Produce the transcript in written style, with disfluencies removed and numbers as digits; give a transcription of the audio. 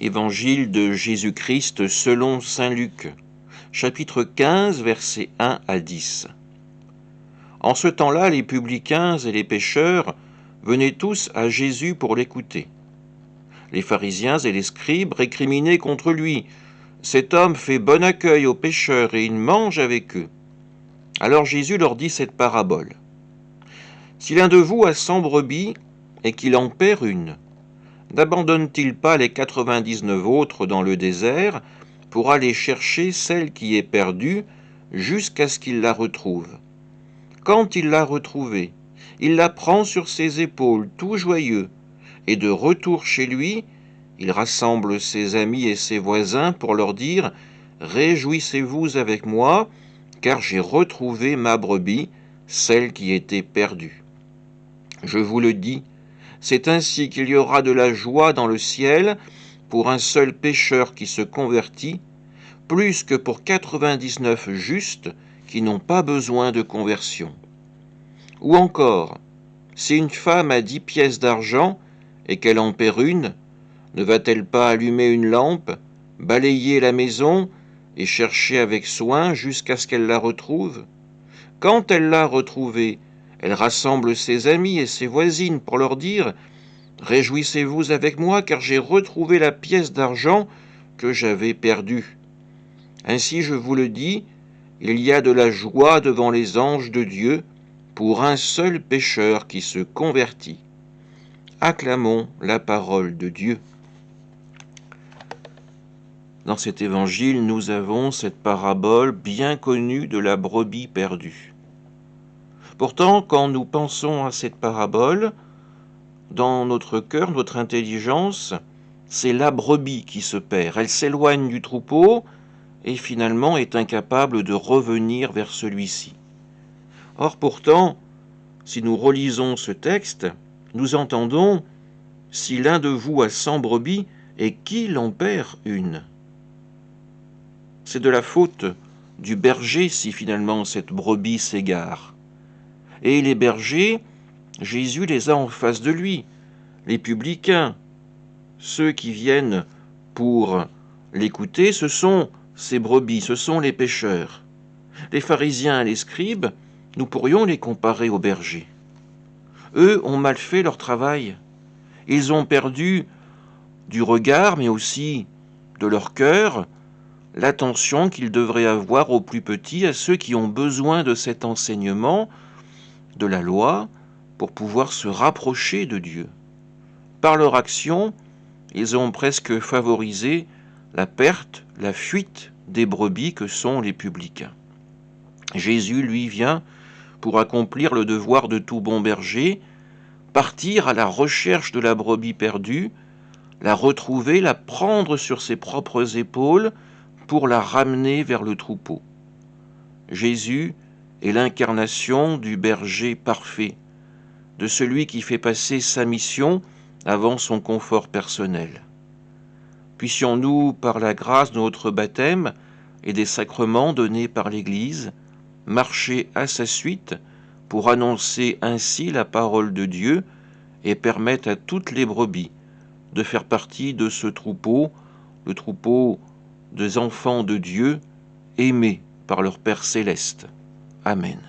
Évangile de Jésus-Christ selon saint Luc, chapitre 15, versets 1 à 10. En ce temps-là, les publicains et les pécheurs venaient tous à Jésus pour l'écouter. Les pharisiens et les scribes récriminaient contre lui. « Cet homme fait bon accueil aux pécheurs et il mange avec eux. » Alors Jésus leur dit cette parabole. « Si l'un de vous a 100 brebis et qu'il en perd une, n'abandonne-t-il pas les 99 autres dans le désert pour aller chercher celle qui est perdue jusqu'à ce qu'il la retrouve? Quand il l'a retrouvée, il la prend sur ses épaules tout joyeux, et de retour chez lui, il rassemble ses amis et ses voisins pour leur dire « Réjouissez-vous avec moi, car j'ai retrouvé ma brebis, celle qui était perdue. » Je vous le dis, c'est ainsi qu'il y aura de la joie dans le ciel pour un seul pécheur qui se convertit, plus que pour 99 justes qui n'ont pas besoin de conversion. Ou encore, si une femme a 10 pièces d'argent et qu'elle en perd une, ne va-t-elle pas allumer une lampe, balayer la maison et chercher avec soin jusqu'à ce qu'elle la retrouve? Quand elle l'a retrouvée, elle rassemble ses amis et ses voisines pour leur dire « Réjouissez-vous avec moi, car j'ai retrouvé la pièce d'argent que j'avais perdue. » Ainsi, je vous le dis, il y a de la joie devant les anges de Dieu pour un seul pécheur qui se convertit. Acclamons la parole de Dieu. Dans cet évangile, nous avons cette parabole bien connue de la brebis perdue. Pourtant, quand nous pensons à cette parabole, dans notre cœur, notre intelligence, c'est la brebis qui se perd. Elle s'éloigne du troupeau et finalement est incapable de revenir vers celui-ci. Or pourtant, si nous relisons ce texte, nous entendons « Si l'un de vous a 100 brebis et qu'il en perd une ». C'est de la faute du berger si finalement cette brebis s'égare. Et les bergers, Jésus les a en face de lui, les publicains. Ceux qui viennent pour l'écouter, ce sont ces brebis, ce sont les pécheurs. Les pharisiens et les scribes, nous pourrions les comparer aux bergers. Eux ont mal fait leur travail. Ils ont perdu du regard, mais aussi de leur cœur, l'attention qu'ils devraient avoir aux plus petits, à ceux qui ont besoin de cet enseignement, de la loi, pour pouvoir se rapprocher de Dieu. Par leur action, ils ont presque favorisé la perte, la fuite des brebis que sont les publicains. Jésus, lui, vient pour accomplir le devoir de tout bon berger, partir à la recherche de la brebis perdue, la retrouver, la prendre sur ses propres épaules pour la ramener vers le troupeau. Jésus est l'incarnation du berger parfait, de celui qui fait passer sa mission avant son confort personnel. Puissions-nous, par la grâce de notre baptême et des sacrements donnés par l'Église, marcher à sa suite pour annoncer ainsi la parole de Dieu et permettre à toutes les brebis de faire partie de ce troupeau, le troupeau des enfants de Dieu, aimés par leur Père céleste. Amen.